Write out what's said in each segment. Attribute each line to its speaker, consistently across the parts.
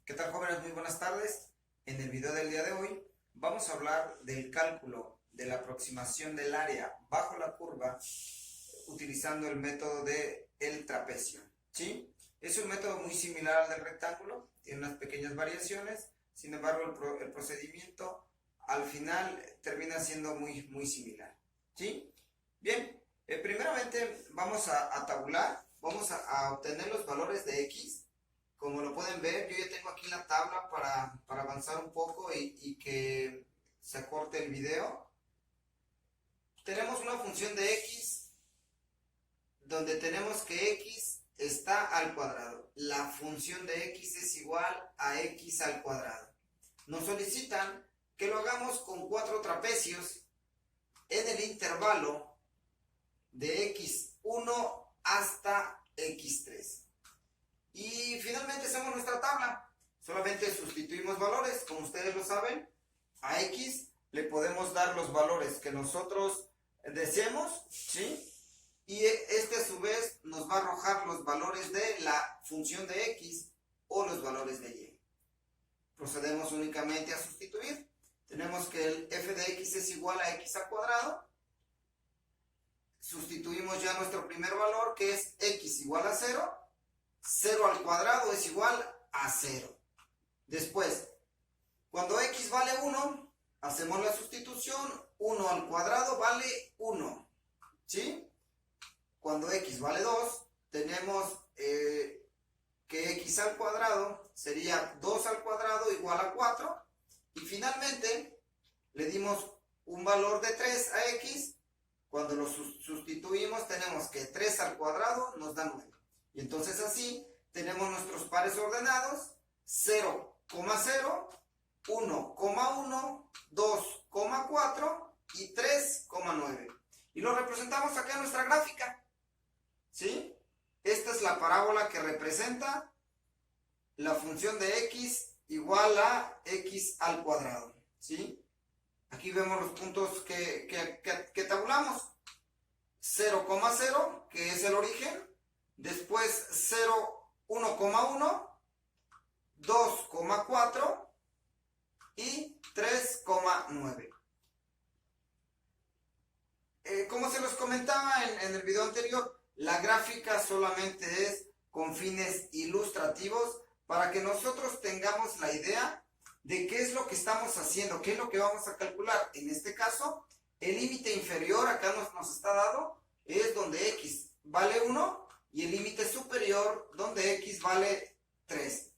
Speaker 1: ¿Qué tal, jóvenes? Muy buenas tardes. En el video del día de hoy vamos a hablar del cálculo de la aproximación del área bajo la curva utilizando el método de el trapecio, ¿sí? Es un método muy similar al del rectángulo, tiene unas pequeñas variaciones, sin embargo el procedimiento al final termina siendo muy similar, ¿sí? Bien, primeramente vamos a tabular, vamos a obtener los valores de x. Como lo pueden ver, yo ya tengo aquí la tabla para avanzar un poco y que se acorte el video. Tenemos una función de x donde tenemos que x está al cuadrado. La función de x es igual a x al cuadrado. Nos solicitan que lo hagamos con 4 trapecios en el intervalo de x1 hasta x3. Y finalmente hacemos nuestra tabla. Solamente sustituimos valores, como ustedes lo saben. A x le podemos dar los valores que nosotros deseemos, ¿sí? Y este a su vez nos va a arrojar los valores de la función de x o los valores de y. Procedemos únicamente a sustituir. Tenemos que el f de x es igual a x al cuadrado. Sustituimos ya nuestro primer valor, que es x igual a 0. 0 al cuadrado es igual a 0. Después, cuando x vale 1, hacemos la sustitución. 1 al cuadrado vale 1, ¿sí? Cuando x vale 2, tenemos que x al cuadrado sería 2 al cuadrado igual a 4. Y finalmente, le dimos un valor de 3 a x. Cuando lo sustituimos, tenemos que 3 al cuadrado nos da 9. Y entonces así tenemos nuestros pares ordenados: 0,0, 1,1, 2,4 y 3,9. Y lo representamos acá en nuestra gráfica, ¿sí? Esta es la parábola que representa la función de x igual a x al cuadrado, ¿sí? Aquí vemos los puntos que tabulamos. 0,0, que es el origen. Después 0, 1,1, 2,4 y 3,9. Como se los comentaba en el video anterior, la gráfica solamente es con fines ilustrativos para que nosotros tengamos la idea de qué es lo que estamos haciendo, qué es lo que vamos a calcular. En este caso, el límite inferior acá nos está dado, es donde x vale 1. Y el límite superior donde x vale 3.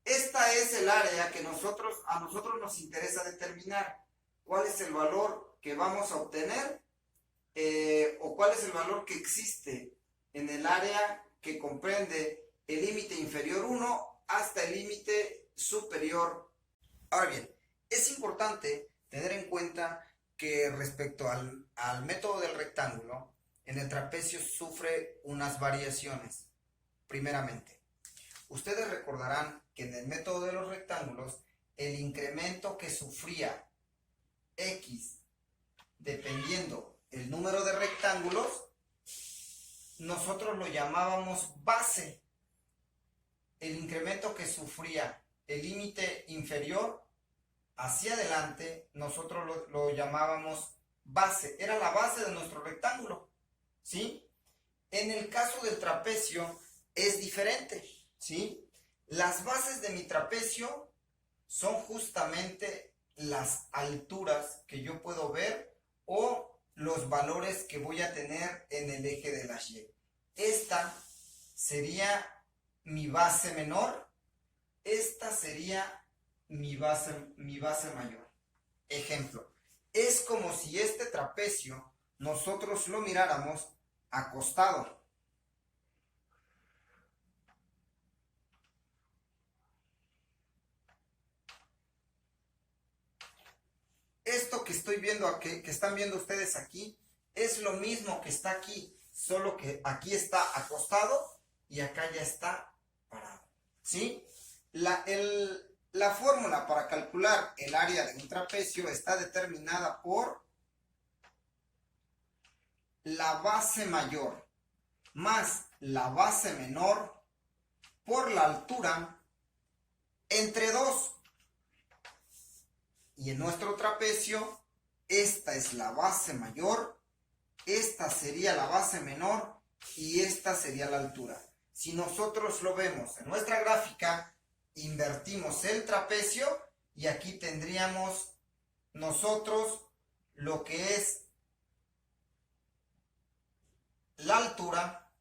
Speaker 1: Esta es el área que a nosotros nos interesa determinar. ¿Cuál es el valor que vamos a obtener? O cuál es el valor que existe en el área que comprende el límite inferior 1 hasta el límite superior. Ahora bien, es importante tener en cuenta que respecto al método del rectángulo, en el trapecio sufre unas variaciones. Primeramente, ustedes recordarán que en el método de los rectángulos, el incremento que sufría x dependiendo el número de rectángulos, nosotros lo llamábamos base. El incremento que sufría el límite inferior hacia adelante, nosotros lo llamábamos base. Era la base de nuestro rectángulo, ¿sí? En el caso del trapecio es diferente, ¿sí? Las bases de mi trapecio son justamente las alturas que yo puedo ver o los valores que voy a tener en el eje de las Y. Esta sería mi base menor, esta sería mi base mayor. Ejemplo, es como si este trapecio nosotros lo miráramos acostado. Esto que estoy viendo, que están viendo ustedes aquí, es lo mismo que está aquí, solo que aquí está acostado y acá ya está parado, ¿sí? La fórmula para calcular el área de un trapecio está determinada por la base mayor más la base menor por la altura entre Y en nuestro trapecio, esta es la base mayor, esta sería la base menor y esta sería la altura. Si nosotros lo vemos en nuestra gráfica, invertimos el trapecio y aquí tendríamos nosotros lo que es la altura,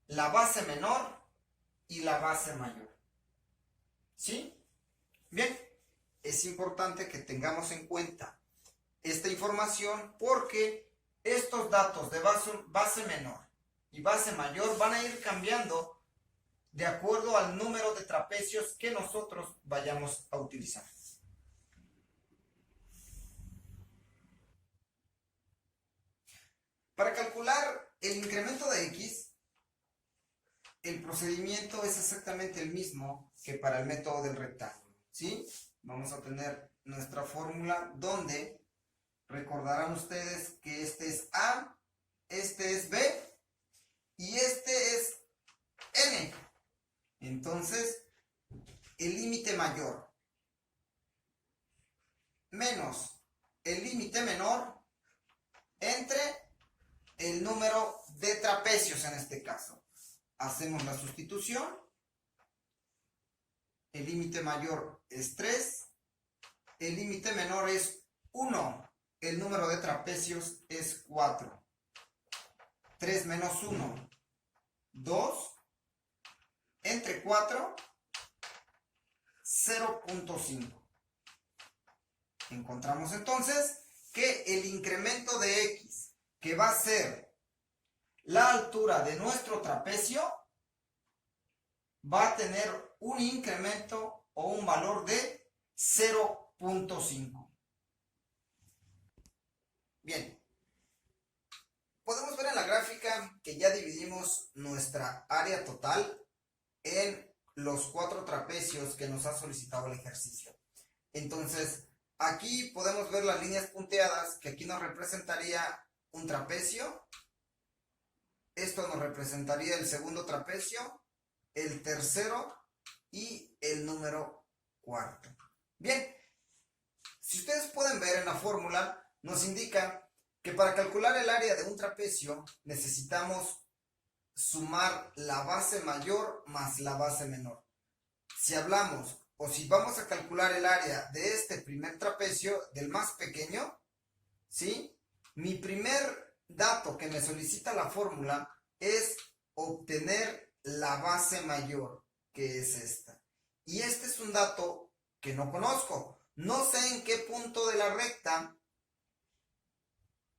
Speaker 1: la base menor y la base mayor. ¿Sí? Bien, es importante que tengamos en cuenta esta información porque estos datos de base menor y base mayor van a ir cambiando de acuerdo al número de trapecios que nosotros vayamos a utilizar. Para calcular el incremento de x, el procedimiento es exactamente el mismo que para el método del rectángulo, ¿sí? Vamos a tener nuestra fórmula donde recordarán ustedes que este es A, este es B y este es N. Entonces, el límite mayor menos el límite menor entre el número de trapecios en este caso. Hacemos la sustitución. El límite mayor es 3. El límite menor es 1. El número de trapecios es 4. 3 menos 1, 2. Entre 4, 0.5. Encontramos entonces que el incremento de x, que va a ser la altura de nuestro trapecio, va a tener un incremento o un valor de 0.5. Bien, podemos ver en la gráfica que ya dividimos nuestra área total en los 4 trapecios que nos ha solicitado el ejercicio. Entonces, aquí podemos ver las líneas punteadas, que aquí nos representaría un trapecio. Esto nos representaría el segundo trapecio, el tercero y el número cuarto. Bien, si ustedes pueden ver en la fórmula, nos indica que para calcular el área de un trapecio necesitamos sumar la base mayor más la base menor. Si hablamos o si vamos a calcular el área de este primer trapecio, del más pequeño, ¿sí? Mi primer dato que me solicita la fórmula es obtener la base mayor, que es esta. Y este es un dato que no conozco. No sé en qué punto de la recta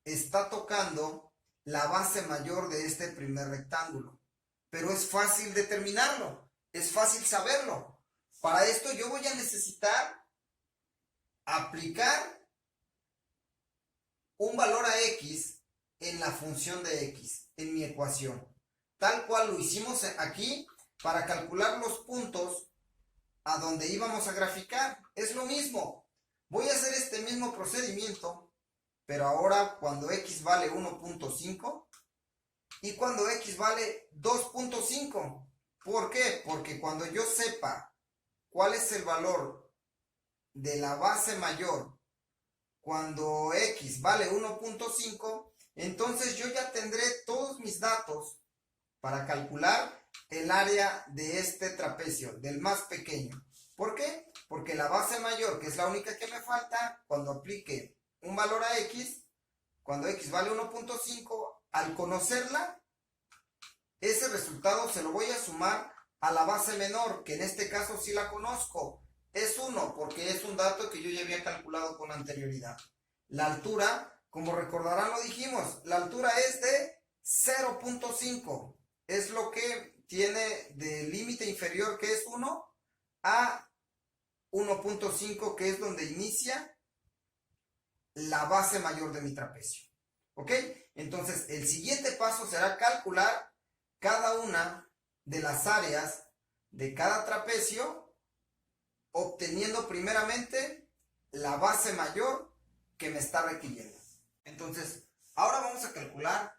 Speaker 1: está tocando la base mayor de este primer rectángulo. Pero es fácil determinarlo, es fácil saberlo. Para esto yo voy a necesitar aplicar un valor a x en la función de x, en mi ecuación. Tal cual lo hicimos aquí para calcular los puntos a donde íbamos a graficar. Es lo mismo. Voy a hacer este mismo procedimiento, pero ahora cuando x vale 1.5 y cuando x vale 2.5. ¿Por qué? Porque cuando yo sepa cuál es el valor de la base mayor cuando x vale 1.5, entonces yo ya tendré todos mis datos para calcular el área de este trapecio, del más pequeño. ¿Por qué? Porque la base mayor, que es la única que me falta, cuando aplique un valor a x, cuando x vale 1.5, al conocerla, ese resultado se lo voy a sumar a la base menor, que en este caso sí la conozco. Es 1, porque es un dato que yo ya había calculado con anterioridad. La altura, como recordarán, lo dijimos, la altura es de 0.5. Es lo que tiene de límite inferior, que es 1, a 1.5, que es donde inicia la base mayor de mi trapecio. ¿Ok? Entonces, el siguiente paso será calcular cada una de las áreas de cada trapecio, obteniendo primeramente la base mayor que me está requiriendo. Entonces, ahora vamos a calcular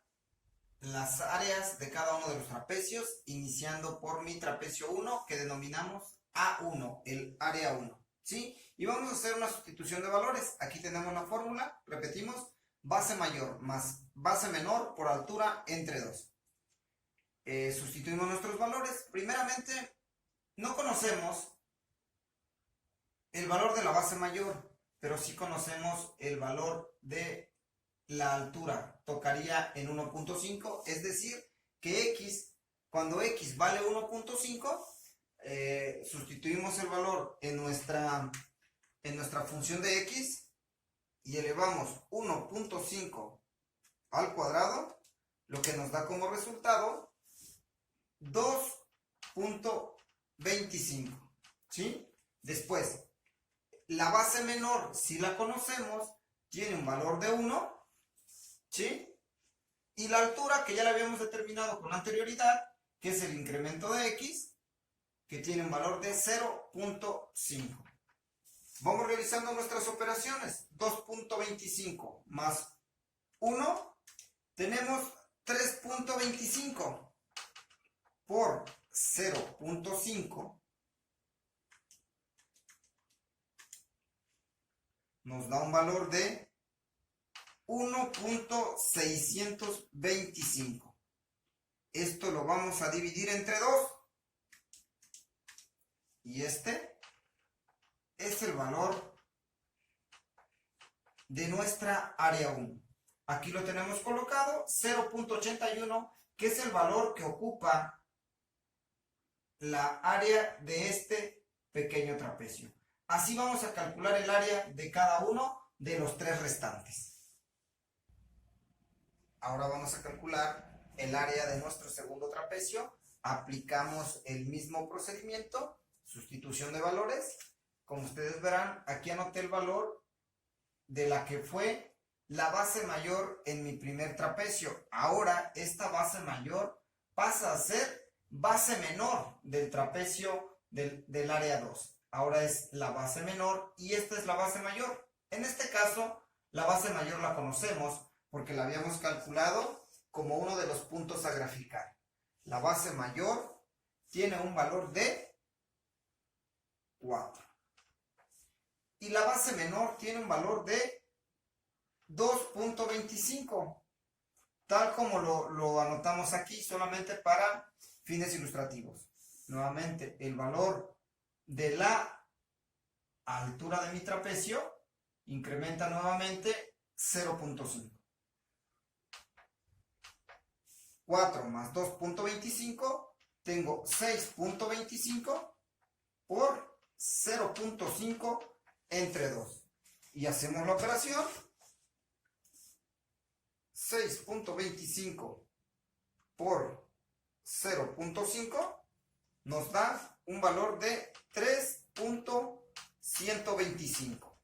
Speaker 1: las áreas de cada uno de los trapecios, iniciando por mi trapecio 1, que denominamos A1, el área 1, ¿sí? Y vamos a hacer una sustitución de valores. Aquí tenemos la fórmula, repetimos, base mayor más base menor por altura entre 2. Sustituimos nuestros valores. Primeramente, no conocemos el valor de la base mayor, pero sí conocemos el valor de la altura. Tocaría en 1.5, es decir, que x, cuando x vale 1.5, sustituimos el valor en nuestra función de x y elevamos 1.5 al cuadrado, lo que nos da como resultado 2.25, ¿sí? Después, la base menor, si la conocemos, tiene un valor de 1, ¿sí? Y la altura, que ya la habíamos determinado con anterioridad, que es el incremento de x, que tiene un valor de 0.5. Vamos realizando nuestras operaciones. 2.25 más 1, tenemos 3.25 por 0.5, nos da un valor de 1.625. Esto lo vamos a dividir entre 2. Y este es el valor de nuestra área 1. Aquí lo tenemos colocado, 0.81, que es el valor que ocupa la área de este pequeño trapecio. Así vamos a calcular el área de cada uno de los 3 restantes. Ahora vamos a calcular el área de nuestro segundo trapecio. Aplicamos el mismo procedimiento, sustitución de valores. Como ustedes verán, aquí anoté el valor de la que fue la base mayor en mi primer trapecio. Ahora esta base mayor pasa a ser base menor del trapecio del área 2. Ahora es la base menor y esta es la base mayor. En este caso, la base mayor la conocemos porque la habíamos calculado como uno de los puntos a graficar. La base mayor tiene un valor de 4. Y la base menor tiene un valor de 2.25. Tal como lo anotamos aquí, solamente para fines ilustrativos. Nuevamente, el valor de la altura de mi trapecio incrementa nuevamente 0.5. 4 más 2.25, tengo 6.25 por 0.5 entre 2. Y hacemos la operación. 6.25 por 0.5 nos da un valor de 3.125.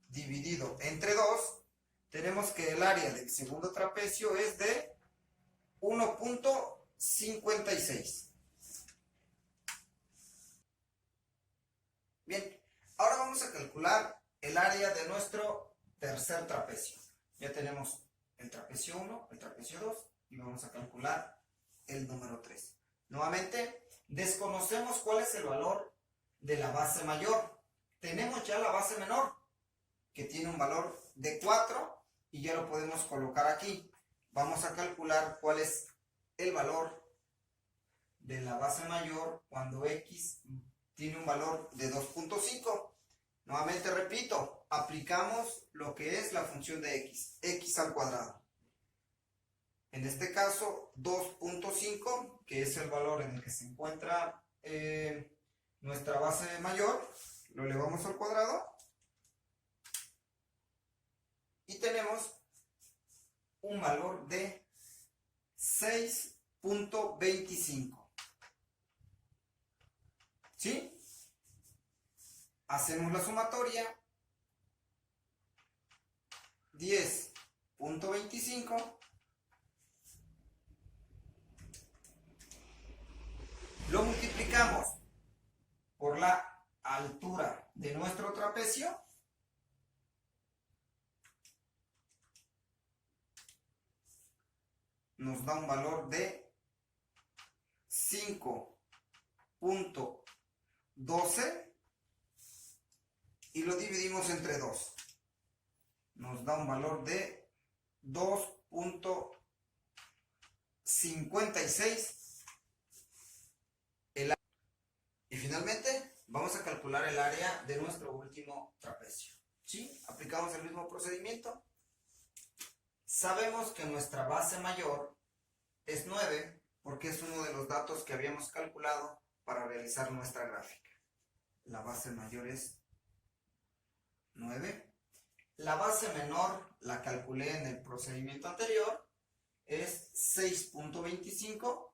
Speaker 1: Dividido entre 2, tenemos que el área del segundo trapecio es de 1.56. Bien, ahora vamos a calcular el área de nuestro tercer trapecio. Ya tenemos el trapecio 1, el trapecio 2 y vamos a calcular el número 3. Nuevamente, desconocemos cuál es el valor de la base mayor. Tenemos ya la base menor, que tiene un valor de 4 y ya lo podemos colocar aquí. Vamos a calcular cuál es el valor de la base mayor cuando x tiene un valor de 2.5. Nuevamente repito, aplicamos lo que es la función de x al cuadrado. En este caso, 2.5, que es el valor en el que se encuentra nuestra base mayor, lo elevamos al cuadrado y tenemos un valor de 6.25. ¿Sí? Hacemos la sumatoria. 10.25 lo multiplicamos por la altura de nuestro trapecio nos da un valor de 5.2 12 y lo dividimos entre 2. Nos da un valor de 2.56. Y finalmente vamos a calcular el área de nuestro último trapecio. ¿Sí? Aplicamos el mismo procedimiento. Sabemos que nuestra base mayor es 9 porque es uno de los datos que habíamos calculado para realizar nuestra gráfica. La base mayor es 9. La base menor la calculé en el procedimiento anterior, es 6.25.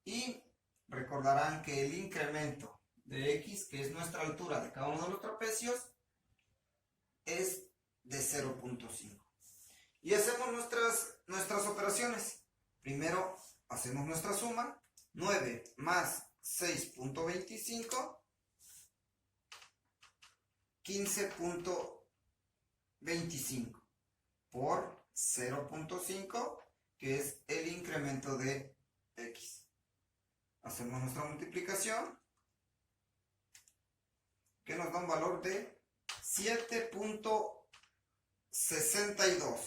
Speaker 1: Y recordarán que el incremento de x, que es nuestra altura de cada uno de los trapecios, es de 0.5. Y hacemos nuestras operaciones. Primero hacemos nuestra suma. 9 más 6.25, 15.25 por 0.5, que es el incremento de x. Hacemos nuestra multiplicación, que nos da un valor de 7.62.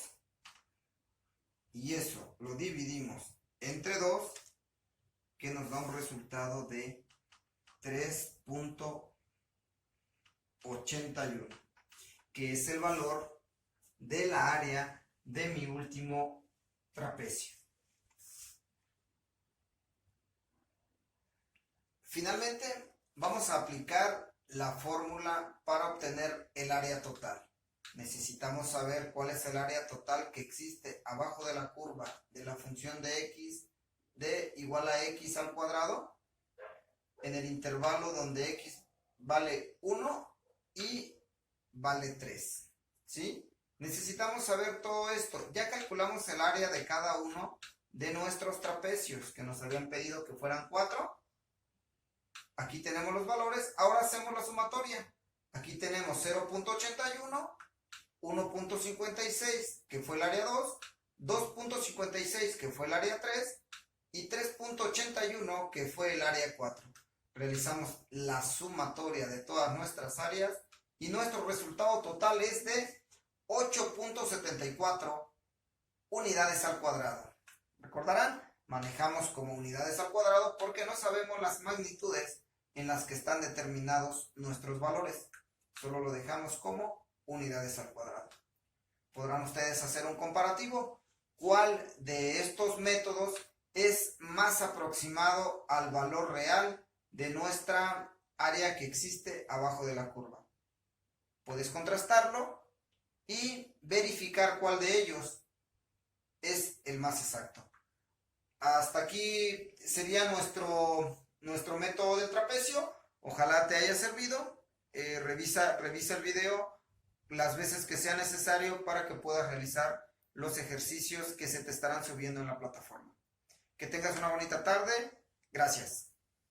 Speaker 1: Y eso lo dividimos entre 2, que nos da un resultado de 3.81, que es el valor de la área de mi último trapecio. Finalmente, vamos a aplicar la fórmula para obtener el área total. Necesitamos saber cuál es el área total que existe abajo de la curva de la función de x de igual a x al cuadrado en el intervalo donde x vale 1 y vale 3. ¿Sí? Necesitamos saber todo esto. Ya calculamos el área de cada uno de nuestros trapecios que nos habían pedido que fueran 4. Aquí tenemos los valores. Ahora hacemos la sumatoria. Aquí tenemos 0.81, 1.56 que fue el área 2, 2.56 que fue el área 3 y 3.81 que fue el área 4. Realizamos la sumatoria de todas nuestras áreas y nuestro resultado total es de 8.74 unidades al cuadrado. ¿Recordarán? Manejamos como unidades al cuadrado porque no sabemos las magnitudes en las que están determinados nuestros valores. Solo lo dejamos como unidades al cuadrado. Podrán ustedes hacer un comparativo. ¿Cuál de estos métodos es más aproximado al valor real de nuestra área que existe abajo de la curva? Puedes contrastarlo y verificar cuál de ellos es el más exacto. Hasta aquí sería nuestro método del trapecio. Ojalá te haya servido. Revisa el video las veces que sea necesario para que puedas realizar los ejercicios que se te estarán subiendo en la plataforma. Que tengas una bonita tarde. Gracias.